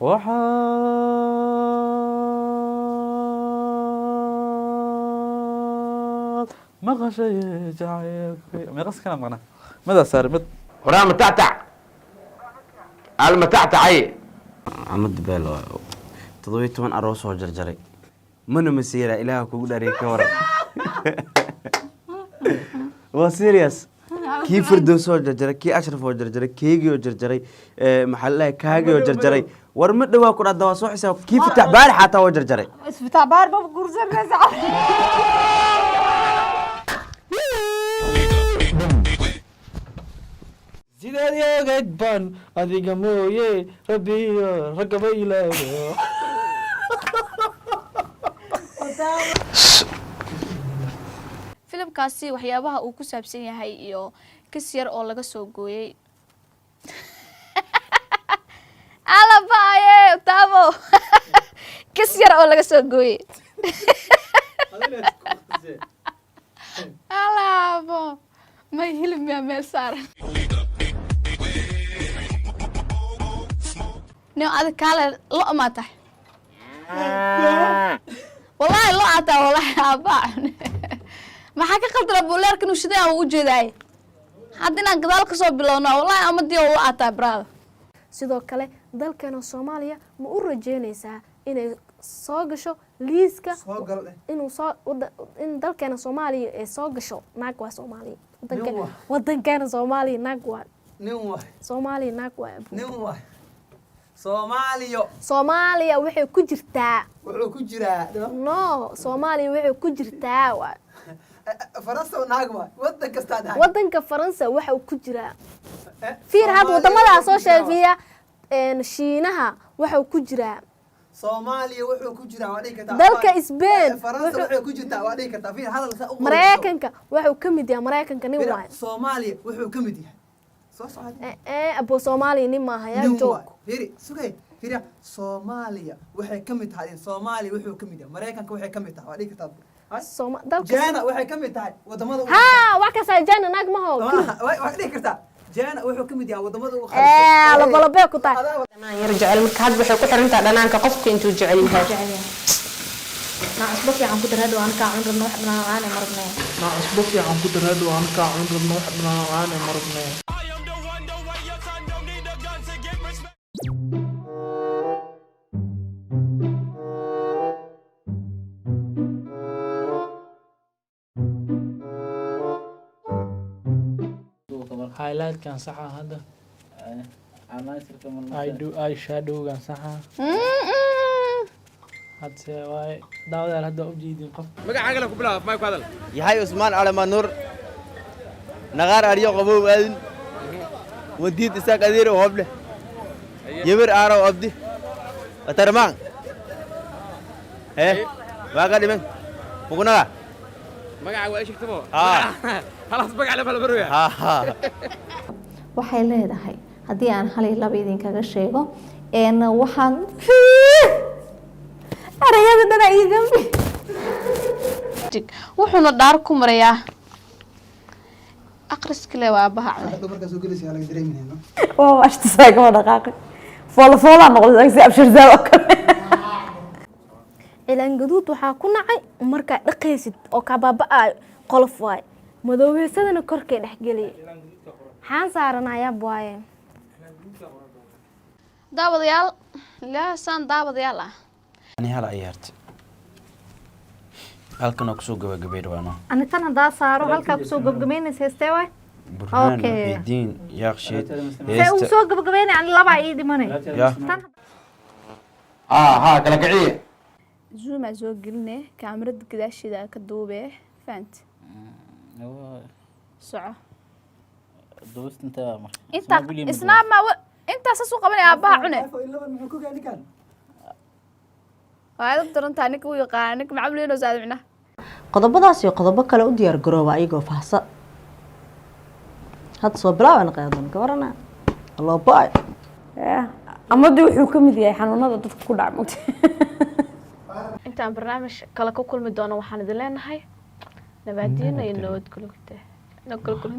waxaad maqashay jacaylkii meeqas kana maqnaa mada saar mid ورا متعتع المتعتعي عمد بيلو تضوي 8 aroos oo jarjaray mana masiira ilaaha kugu dhareey ka waran waa serious kii firdows oo jarjaray kii ashraf oo jarjaray keegi oo jarjaray maxallaha kaagi oo jarjaray war ma dhawaa ku dhada waa soo xisaab kii fitax baar xataa oo jarjaray isfitax baar bab gursanaysa sidaad yogad ban adiga mooye rabbiyo ragaba ilaayo filimkaasi waxyaabaha uu ku saabsan yahay iyo kis yar oo laga soo gooyay alabaaye taabo kis yar oo laga soo gooyay alabo ma hilib yaa meel saaran نو هذا كله لا ما تح والله لا أتا والله أبا ما حكى قلت رب ولا لكن وش ذا وجه ذاي حدنا قذلك صوب بلونا والله أمدي والله أتا برا sidoo kale dalkeena Soomaaliya ma u rajeynaysaa inay soo gasho liiska inuu soo in dalkeena Soomaaliya ay soo gasho naag waa Soomaaliya wadankeena Soomaaliya naag waa Soomaaliya naag waa Soomaaliya waxay ku jirtaa no Soomaaliya waxay ku jirtaa waa Faransa naag waa wadan kasta dhahay wadanka Faransa waxa uu ku jiraa fiir had wadamada soo sheefiya Shiinaha waxa uu ku jiraa Soomaaliya wuxuu ku jiraa waa dhigata dalka Spain Faransa waxay ku jirtaa waa dhigata fiir hadal sa ugu Mareykanka waxa uu kamid yahay Mareykanka nin waa Soomaaliya wuxuu kamid yahay abo Soomaaliya nin ma haya joog fiir sugay fiir Soomaaliya waxay kamid tahay Soomaaliya wuxuu kamid yahay Mareykanka waxay kamid tahay waa dhigata Jana waxay kamid tahay wadamada ha wax ka saa Jana naag ma ho wax dhigi kartaa Jana wuxuu kamid yahay wadamada ugu khatarsan la balabay ku tahay dhanaan yar jecel marka had waxay ku xirantaa dhanaanka qofka intuu jecel yahay ma asbab fiican ku darado aan ka cun rabno wax dhanaan aan marnay ma asbab fiican ku darado aan ka cun rabno wax dhanaan aan marnay highlight kan saxa hada I shadow kan saxa hadse way daawada hada u jeedin qof magacaaga ku bilaab ma ku hadal yahay Usmaan Alama Nur nagaar ariyo qabow aadin wadid isaaq adeer oo hoble yabir aaro abdi atarmaan waaga dhiman mugunaga magacaaga waa sheegtamo خلاص بقى على بالبرويا waxay leedahay hadii aan hal laba idin kaga sheego waxaan arayada dana iigan wuxuuna dhaar ku marayaa aqris kale waa baha marka soo gelisay laga dareeminayno waa washta saaga dhaqaaqay fool noqday si abshir zaaw kale ilaan gaduud waxa ku nacay marka dhaqaysid oo ka baabaa qolof waay madoweysadana korkay dhaxgeliyay xaan saaranayaa booye daawadayaal la san daawadayaal ah ani hal ciyaartay halkan oo kusoo gabagabay raano ani tan hada saaro halka kusoo gabagabeynaysa heestay way okay diin yaaqsheed heesta uu soo gabagabeynay ani laba ii dhimanay tan ha kala kiciye zoom soo gelinay kaamirada gadaashida ka duubay fant ساعة دوست انت اسناب ما انت اساسو قبل ابا عونه هذا درنت انك و يقانك معاملين وزاد معنا qodobadaas iyo qodobo kale u diyaar garooba ayagoo faahsan had soo bilaaban qaadan ka warana Allah baay amadu wuxuu kamid yahay xanuunada dadka ku dhacmo intaan barnaamij kala ku kulmi doono waxaan idin leenahay نبادين ينود كله كده نقول كله